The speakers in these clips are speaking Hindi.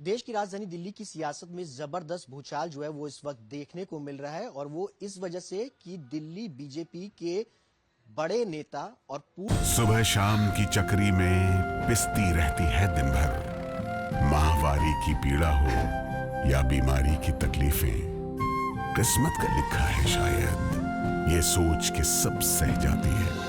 देश की राजधानी दिल्ली की सियासत में जबरदस्त भूचाल जो है वो इस वक्त देखने को मिल रहा है और वो इस वजह से कि दिल्ली बीजेपी के बड़े नेता और सुबह शाम की चक्री में पिसती रहती है दिन भर। माहवारी की पीड़ा हो या बीमारी की तकलीफें, किस्मत का लिखा है शायद, ये सोच के सब सह जाती है।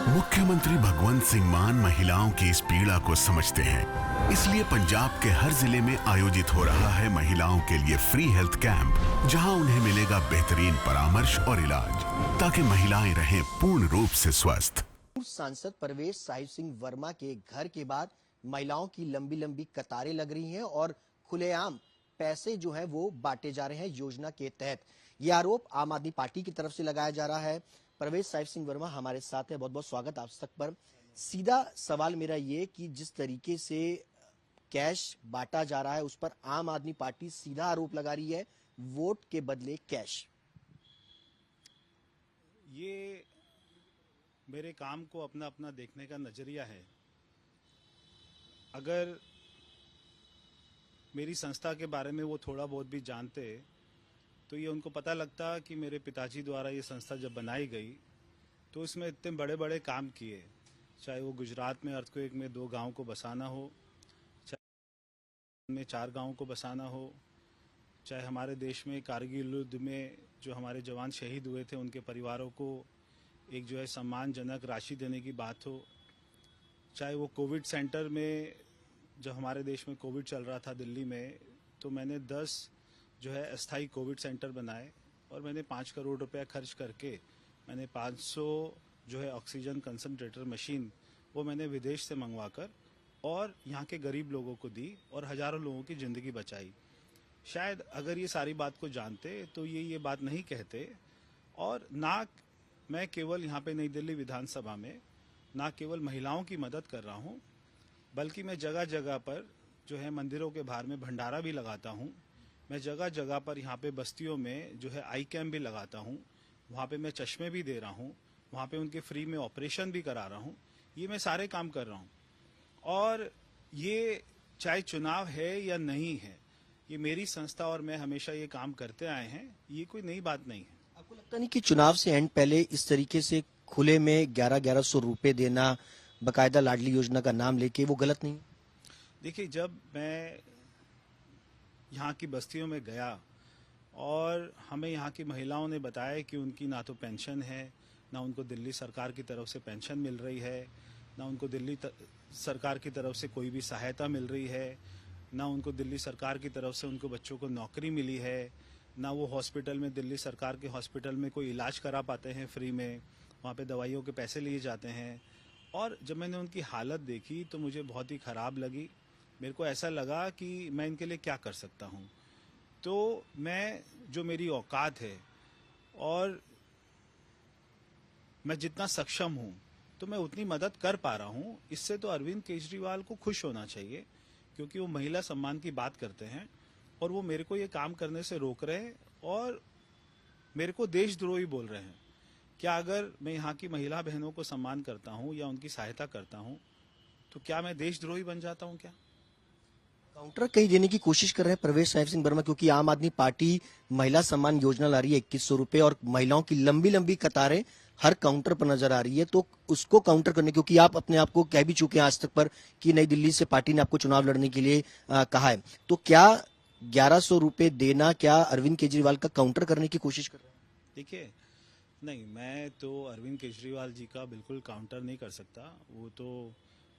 मुख्यमंत्री भगवंत सिंह मान महिलाओं की इस पीड़ा को समझते हैं, इसलिए पंजाब के हर जिले में आयोजित हो रहा है महिलाओं के लिए फ्री हेल्थ कैंप, जहां उन्हें मिलेगा बेहतरीन परामर्श और इलाज, ताकि महिलाएं रहें पूर्ण रूप से स्वस्थ। सांसद परवेश साहिब सिंह वर्मा के घर के बाद महिलाओं की लंबी लंबी कतारें लग रही हैं और खुलेआम पैसे जो है वो बांटे जा रहे हैं योजना के तहत। ये आरोप आम आदमी पार्टी की तरफ से लगाया जा रहा है। परवेश साहिब सिंह वर्मा हमारे साथ है, बहुत बहुत स्वागत आप तक पर। सीधा सवाल मेरा ये कि जिस तरीके से कैश बांटा जा रहा है उस पर आम आदमी पार्टी सीधा आरोप लगा रही है, वोट के बदले कैश। ये मेरे काम को अपना अपना देखने का नजरिया है। अगर मेरी संस्था के बारे में वो थोड़ा बहुत भी जानते तो ये उनको पता लगता कि मेरे पिताजी द्वारा ये संस्था जब बनाई गई तो इसमें इतने बड़े बड़े काम किए, चाहे वो गुजरात में अर्थक्वेक में 2 गांव को बसाना हो, चाहे में 4 गांव को बसाना हो, चाहे हमारे देश में कारगिल युद्ध में जो हमारे जवान शहीद हुए थे उनके परिवारों को एक जो है सम्मानजनक राशि देने की बात हो, चाहे वो कोविड सेंटर में जब हमारे देश में कोविड चल रहा था दिल्ली में, तो मैंने 10 जो है अस्थाई कोविड सेंटर बनाए और मैंने 5 करोड़ रुपया खर्च करके मैंने 500 जो है ऑक्सीजन कंसंट्रेटर मशीन वो मैंने विदेश से मंगवाकर और यहाँ के गरीब लोगों को दी और हजारों लोगों की ज़िंदगी बचाई। शायद अगर ये सारी बात को जानते तो ये बात नहीं कहते। और ना मैं केवल यहाँ पे नई दिल्ली विधानसभा में ना केवल महिलाओं की मदद कर रहा हूँ, बल्कि मैं जगह जगह पर जो है मंदिरों के बाहर में भंडारा भी लगाता हूँ। मैं जगह जगह पर यहाँ पे बस्तियों में जो है आई कैम्प भी लगाता हूँ, वहाँ पे मैं चश्मे भी दे रहा हूँ, वहाँ पे उनके फ्री में ऑपरेशन भी करा रहा हूँ। ये मैं सारे काम कर रहा हूँ और ये चाहे चुनाव है या नहीं है, ये मेरी संस्था और मैं हमेशा ये काम करते आए हैं, ये कोई नई बात नहीं है। आपको लगता नहीं कि चुनाव से एंड पहले इस तरीके से खुले में 1100 रुपए देना, बकायदा लाडली योजना का नाम लेके, वो गलत नहीं? देखिए, जब मैं यहाँ की बस्तियों में गया और हमें यहाँ की महिलाओं ने बताया कि उनकी ना तो पेंशन है, ना उनको दिल्ली सरकार की तरफ से पेंशन मिल रही है, ना उनको दिल्ली सरकार की तरफ से कोई भी सहायता मिल रही है, ना उनको दिल्ली सरकार की तरफ से उनको बच्चों को नौकरी मिली है, ना वो हॉस्पिटल में दिल्ली सरकार के हॉस्पिटल में कोई इलाज करा पाते हैं फ्री में, वहाँ पे दवाइयों के पैसे लिए जाते हैं। और जब मैंने उनकी हालत देखी तो मुझे बहुत ही ख़राब लगी। मेरे को ऐसा लगा कि मैं इनके लिए क्या कर सकता हूँ। तो मैं जो मेरी औकात है और मैं जितना सक्षम हूँ तो मैं उतनी मदद कर पा रहा हूँ। इससे तो अरविंद केजरीवाल को खुश होना चाहिए, क्योंकि वो महिला सम्मान की बात करते हैं और वो मेरे को ये काम करने से रोक रहे हैं और मेरे को देशद्रोही बोल रहे हैं। क्या अगर मैं यहाँ की महिला बहनों को सम्मान करता हूँ या उनकी सहायता करता हूँ तो क्या मैं देशद्रोही बन जाता हूँ? क्या काउंटर कहीं देने की कोशिश कर रहे हैं परवेश साहिब सिंह वर्मा, क्योंकि आम आदमी पार्टी महिला सम्मान योजना ला रही है 2100 रुपए और महिलाओं की लंबी लंबी कतारें हर काउंटर पर नजर आ रही है, तो उसको काउंटर करने, क्योंकि आप अपने आप को कह भी चुके हैं आज तक पर कि नई दिल्ली से पार्टी ने आपको चुनाव लड़ने के लिए कहा है, तो क्या 1100 रुपए देना क्या अरविंद केजरीवाल का काउंटर करने की कोशिश कर रहे हैं? देखिए, नहीं, मैं तो अरविंद केजरीवाल जी का बिल्कुल काउंटर नहीं कर सकता। वो तो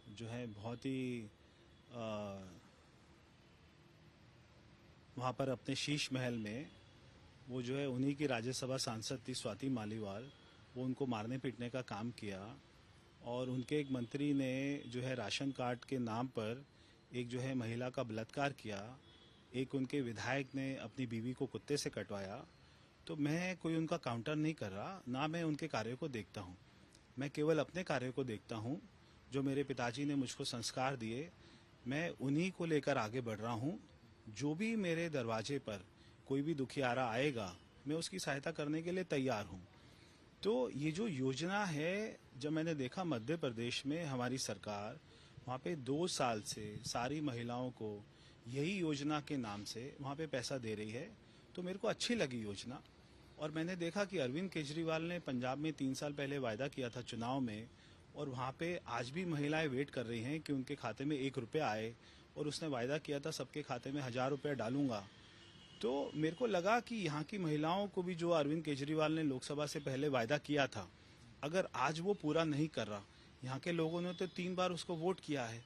जो है बहुत ही वहाँ पर अपने शीश महल में वो जो है उन्हीं की राज्यसभा सांसद थी स्वाति मालीवाल, वो उनको मारने पीटने का काम किया और उनके एक मंत्री ने जो है राशन कार्ड के नाम पर एक जो है महिला का बलात्कार किया, एक उनके विधायक ने अपनी बीवी को कुत्ते से कटवाया। तो मैं कोई उनका काउंटर नहीं कर रहा, ना मैं उनके कार्य को देखता हूँ, मैं केवल अपने कार्य को देखता हूँ। जो मेरे पिताजी ने मुझको संस्कार दिए, मैं उन्हीं को लेकर आगे बढ़ रहा हूँ। जो भी मेरे दरवाजे पर कोई भी दुखियारा आएगा, मैं उसकी सहायता करने के लिए तैयार हूँ। तो ये जो योजना है, जब मैंने देखा मध्य प्रदेश में हमारी सरकार वहाँ पे 2 साल से सारी महिलाओं को यही योजना के नाम से वहाँ पे पैसा दे रही है। तो मेरे को अच्छी लगी योजना, और मैंने देखा कि अरविंद केजरीवाल ने पंजाब में 3 साल पहले वायदा किया था चुनाव में, और वहाँ पे आज भी महिलाएं वेट कर रही हैं कि उनके खाते में 1 रुपया आए, और उसने वायदा किया था सबके खाते में 1000 रुपया डालूंगा। तो मेरे को लगा कि यहाँ की महिलाओं को भी जो अरविंद केजरीवाल ने लोकसभा से पहले वायदा किया था, अगर आज वो पूरा नहीं कर रहा, यहाँ के लोगों ने तो 3 बार उसको वोट किया है,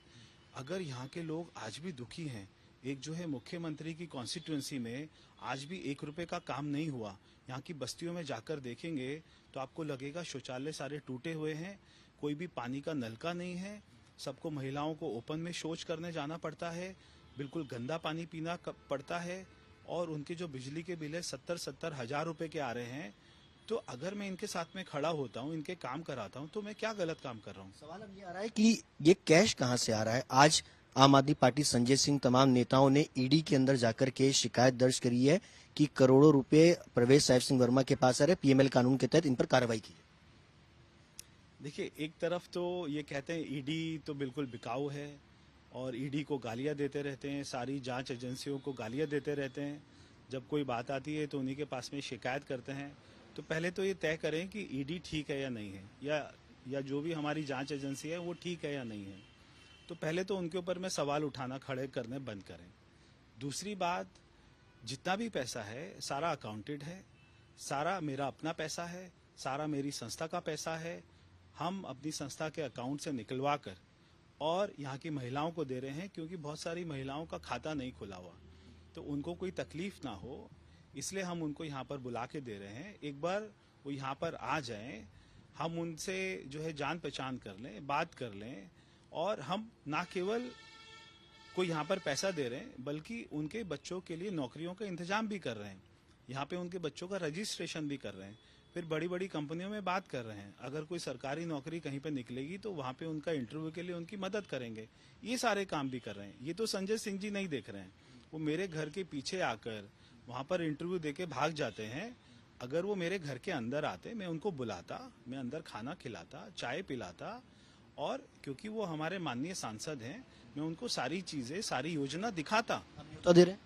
अगर यहाँ के लोग आज भी दुखी हैं, एक जो है मुख्यमंत्री की कॉन्स्टिट्यूंसी में आज भी 1 रुपए का काम नहीं हुआ, यहाँ की बस्तियों में जाकर देखेंगे तो आपको लगेगा शौचालय सारे टूटे हुए हैं, कोई भी पानी का नलका नहीं है, सबको महिलाओं को ओपन में शौच करने जाना पड़ता है, बिल्कुल गंदा पानी पीना पड़ता है, और उनके जो बिजली के बिल है 70-70 हजार रुपए के आ रहे हैं। तो अगर मैं इनके साथ में खड़ा होता हूँ, इनके काम कराता हूँ, तो मैं क्या गलत काम कर रहा हूँ? सवाल अब ये आ रहा है कि ये कैश कहाँ से आ रहा है। आज आम आदमी पार्टी संजय सिंह तमाम नेताओं ने ईडी के अंदर जाकर के शिकायत दर्ज करी है कि करोड़ों रुपए प्रवेश साहिब सिंह वर्मा के पास आ रहे, पीएमएल कानून के तहत इन पर कार्रवाई की। देखिए, एक तरफ तो ये कहते हैं ईडी तो बिल्कुल बिकाऊ है और ईडी को गालियां देते रहते हैं, सारी जांच एजेंसियों को गालियां देते रहते हैं, जब कोई बात आती है तो उन्हीं के पास में शिकायत करते हैं। तो पहले तो ये तय करें कि ईडी ठीक है या नहीं है, या जो भी हमारी जांच एजेंसी है वो ठीक है या नहीं है। तो पहले तो उनके ऊपर में सवाल उठाना खड़े करने बंद करें। दूसरी बात, जितना भी पैसा है सारा अकाउंटेड है, सारा मेरा अपना पैसा है, सारा मेरी संस्था का पैसा है, हम अपनी संस्था के अकाउंट से निकलवा कर और यहाँ की महिलाओं को दे रहे हैं, क्योंकि बहुत सारी महिलाओं का खाता नहीं खुला हुआ, तो उनको कोई तकलीफ ना हो, इसलिए हम उनको यहाँ पर बुला के दे रहे हैं। एक बार वो यहाँ पर आ जाएं, हम उनसे जो है जान पहचान कर लें, बात कर लें, और हम ना केवल कोई यहाँ पर पैसा दे रहे हैं बल्कि उनके बच्चों के लिए नौकरियों का इंतजाम भी कर रहे हैं, यहाँ पे उनके बच्चों का रजिस्ट्रेशन भी कर रहे हैं, फिर बड़ी बड़ी कंपनियों में बात कर रहे हैं, अगर कोई सरकारी नौकरी कहीं पे निकलेगी तो वहाँ पे उनका इंटरव्यू के लिए उनकी मदद करेंगे। ये सारे काम भी कर रहे हैं। ये तो संजय सिंह जी नहीं देख रहे हैं, वो मेरे घर के पीछे आकर वहाँ पर इंटरव्यू देके भाग जाते हैं। अगर वो मेरे घर के अंदर आते, मैं उनको बुलाता, मैं अंदर खाना खिलाता, चाय पिलाता, और क्योंकि वो हमारे माननीय सांसद हैं, मैं उनको सारी चीजें, सारी योजना दिखाता। तो दे रहे हैं।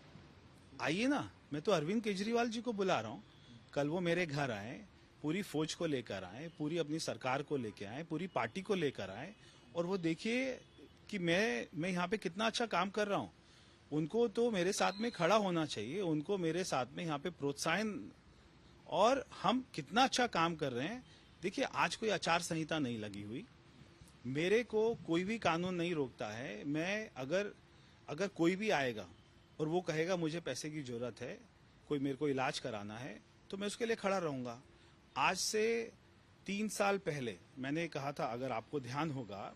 आइए ना, मैं तो अरविंद केजरीवाल जी को बुला रहा हूँ, कल वो मेरे घर आए, पूरी फौज को लेकर आए, पूरी अपनी सरकार को लेकर आए, पूरी पार्टी को लेकर आए, और वो देखिए कि मैं यहाँ पे कितना अच्छा काम कर रहा हूँ। उनको तो मेरे साथ में खड़ा होना चाहिए, उनको मेरे साथ में यहाँ पे प्रोत्साहन, और हम कितना अच्छा काम कर रहे हैं। देखिए, आज कोई आचार संहिता नहीं लगी हुई, मेरे को कोई भी कानून नहीं रोकता है। मैं अगर कोई भी आएगा और वो कहेगा मुझे पैसे की जरूरत है, कोई मेरे को इलाज कराना है, तो मैं उसके लिए खड़ा रहूंगा। आज से 3 साल पहले मैंने कहा था, अगर आपको ध्यान होगा,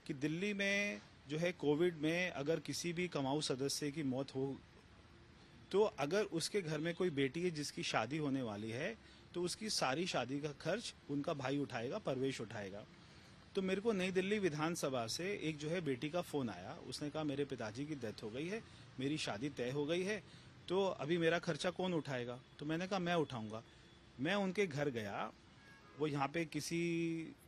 कि दिल्ली में जो है कोविड में अगर किसी भी कमाऊ सदस्य की मौत हो, तो अगर उसके घर में कोई बेटी है जिसकी शादी होने वाली है, तो उसकी सारी शादी का खर्च उनका भाई उठाएगा, परवेश उठाएगा। तो मेरे को नई दिल्ली विधानसभा से एक जो है बेटी का फोन आया, उसने कहा मेरे पिताजी की डेथ हो गई है, मेरी शादी तय हो गई है, तो अभी मेरा खर्चा कौन उठाएगा? तो मैंने कहा मैं उठाऊंगा। मैं उनके घर गया, वो यहाँ पे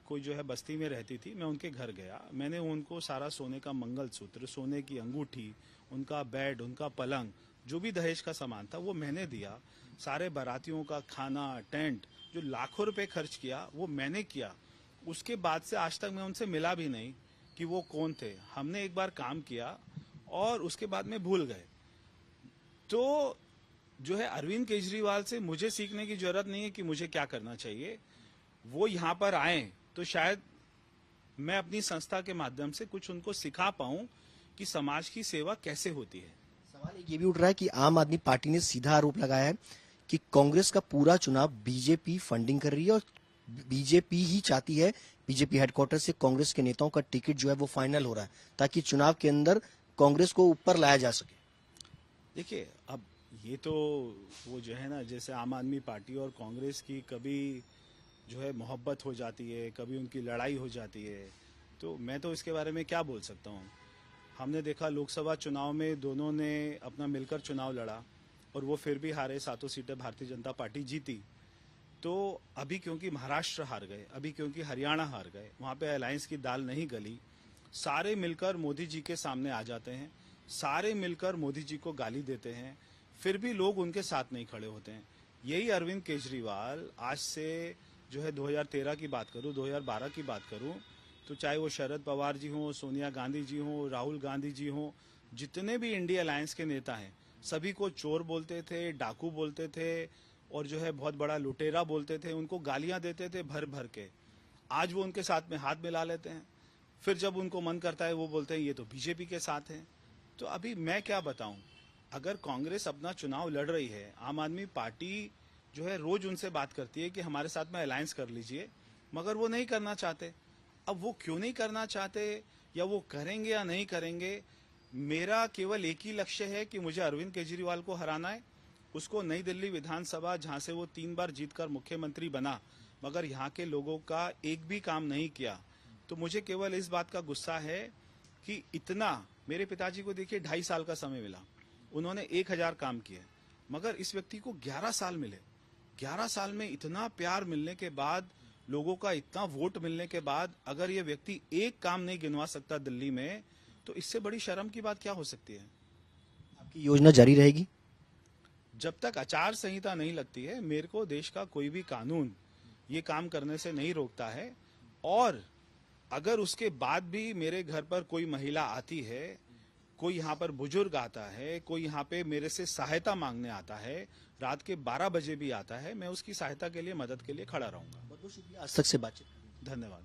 कोई जो है बस्ती में रहती थी, मैं उनके घर गया, मैंने उनको सारा सोने का मंगलसूत्र, सोने की अंगूठी, उनका बेड, उनका पलंग, जो भी दहेज का सामान था वो मैंने दिया। सारे बारातियों का खाना, टेंट, जो लाखों रुपए खर्च किया वो मैंने किया। उसके बाद से आज तक मैं उनसे मिला भी नहीं कि वो कौन थे। हमने एक बार काम किया और उसके बाद में भूल गए। तो जो है अरविंद केजरीवाल से मुझे सीखने की जरूरत नहीं है कि मुझे क्या करना चाहिए। वो यहाँ पर आए तो शायद मैं अपनी संस्था के माध्यम से कुछ उनको सिखा पाऊं कि समाज की सेवा कैसे होती है। सवाल ये भी उठ रहा है कि आम आदमी पार्टी ने सीधा आरोप लगाया है कि कांग्रेस का पूरा चुनाव बीजेपी फंडिंग कर रही है और बीजेपी ही चाहती है, बीजेपी हेडक्वार्टर से कांग्रेस के नेताओं का टिकट जो है वो फाइनल हो रहा है ताकि चुनाव के अंदर कांग्रेस को ऊपर लाया जा सके। देखिए, अब ये तो वो जो है ना, जैसे आम आदमी पार्टी और कांग्रेस की कभी जो है मोहब्बत हो जाती है, कभी उनकी लड़ाई हो जाती है, तो मैं तो इसके बारे में क्या बोल सकता हूँ। हमने देखा लोकसभा चुनाव में दोनों ने अपना मिलकर चुनाव लड़ा और वो फिर भी हारे, 7 सीटें भारतीय जनता पार्टी जीती। तो अभी क्योंकि महाराष्ट्र हार गए, अभी क्योंकि हरियाणा हार गए, वहाँ पे अलायंस की दाल नहीं गली, सारे मिलकर मोदी जी के सामने आ जाते हैं सारे मिलकर मोदी जी को गाली देते हैं, फिर भी लोग उनके साथ नहीं खड़े होते हैं। यही अरविंद केजरीवाल आज से जो है 2013 की बात करूं, 2012 की बात करूं, तो चाहे वो शरद पवार जी हों, सोनिया गांधी जी हों, राहुल गांधी जी हों, जितने भी इंडिया अलायंस के नेता हैं, सभी को चोर बोलते थे, डाकू बोलते थे और जो है बहुत बड़ा लुटेरा बोलते थे, उनको गालियां देते थे भर भर के। आज वो उनके साथ में हाथ मिला लेते हैं, फिर जब उनको मन करता है वो बोलते हैं ये तो बीजेपी के साथ हैं। तो अभी मैं क्या बताऊं, अगर कांग्रेस अपना चुनाव लड़ रही है, आम आदमी पार्टी जो है रोज उनसे बात करती है कि हमारे साथ में अलायंस कर लीजिए, मगर वो नहीं करना चाहते। अब वो क्यों नहीं करना चाहते या वो करेंगे या नहीं करेंगे, मेरा केवल एक ही लक्ष्य है कि मुझे अरविंद केजरीवाल को हराना है, उसको नई दिल्ली विधानसभा जहां से वो 3 बार जीतकर मुख्यमंत्री बना मगर यहाँ के लोगों का एक भी काम नहीं किया। तो मुझे केवल इस बात का गुस्सा है कि इतना, मेरे पिताजी को देखिए 2.5 साल का समय मिला, उन्होंने 1000 काम किए, मगर इस व्यक्ति को 11 साल मिले। 11 साल में इतना प्यार मिलने के बाद, लोगों का इतना वोट मिलने के बाद, अगर ये व्यक्ति एक काम नहीं गिनवा सकता दिल्ली में, तो इससे बड़ी शर्म की बात क्या हो सकती है। आपकी योजना जारी रहेगी? जब तक आचार संहिता नहीं लगती है, मेरे को देश का कोई भी कानून ये काम करने से नहीं रोकता है। और अगर उसके बाद भी मेरे घर पर कोई महिला आती है, कोई यहाँ पर बुजुर्ग आता है, कोई यहाँ पे मेरे से सहायता मांगने आता है, रात के 12 बजे भी आता है, मैं उसकी सहायता के लिए, मदद के लिए खड़ा रहूंगा। बहुत बहुत शुक्रिया आज तक से बातचीत। धन्यवाद।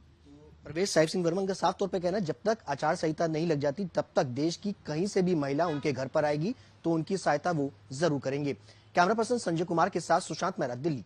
प्रवेश साहिब सिंह वर्मा का साफ तौर पे कहना है, जब तक आचार संहिता नहीं लग जाती तब तक देश की कहीं से भी महिला उनके घर पर आएगी तो उनकी सहायता वो जरूर करेंगे। कैमरा पर्सन संजय कुमार के साथ सुशांत मेहरा, दिल्ली।